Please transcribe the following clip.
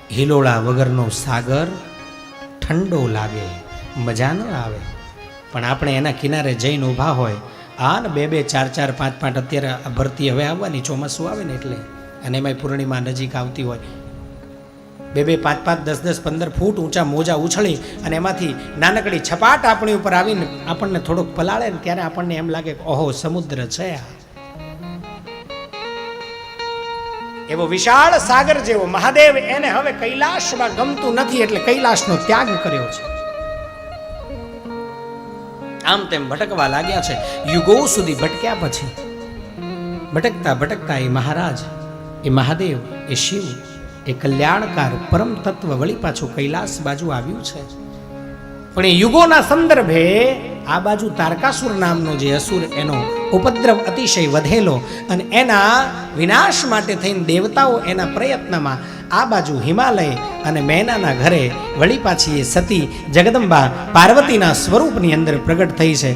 હિલોળા વગરનો સાગર ઠંડો લાગે, મજા ન આવે. પણ આપણે એના કિનારે જઈને ઊભા હોય, આ ને 2-2, 4-4, 5-5 અત્યારે આ ભરતી હવે આવવાની, ચોમાસું આવે ને એટલે, અને એમાંય પૂર્ણિમા નજીક આવતી હોય, 2-2, 5-5, 10-10, 15 ફૂટ ઊંચા મોજા ઉછળી અને એમાંથી નાનકડી છપાટ આપણી ઉપર આવીને આપણને થોડોક પલાળે ને ત્યારે આપણને એમ લાગે કે ઓહો સમુદ્ર છે આ. એવો વિશાળ સાગર જેવો મહાદેવ, એને હવે કૈલાસમાં ગમતું નથી એટલે કૈલાસનો ત્યાગ કર્યો છે. આમ તેમ ભટકવા લાગ્યા છે. યુગો સુધી ભટક્યા પછી ભટકતા ભટકતા એ મહારાજ, એ મહાદેવ, એ શિવ, એ કલ્યાણકાર પરમ તત્વ વળી પાછું કૈલાસ બાજુ આવ્યું છે. પણ એ યુગોના સંદર્ભે આ બાજુ તારકાસુર નામનો જે અસુર, એનો ઉપદ્રવ અતિશય વધેલો અને એના વિનાશ માટે થઈને દેવતાઓ એના પ્રયત્નમાં આ બાજુ હિમાલય અને મેનાના ઘરે વળી પાછી એ સતી જગદંબા પાર્વતીના સ્વરૂપની અંદર પ્રગટ થઈ છે.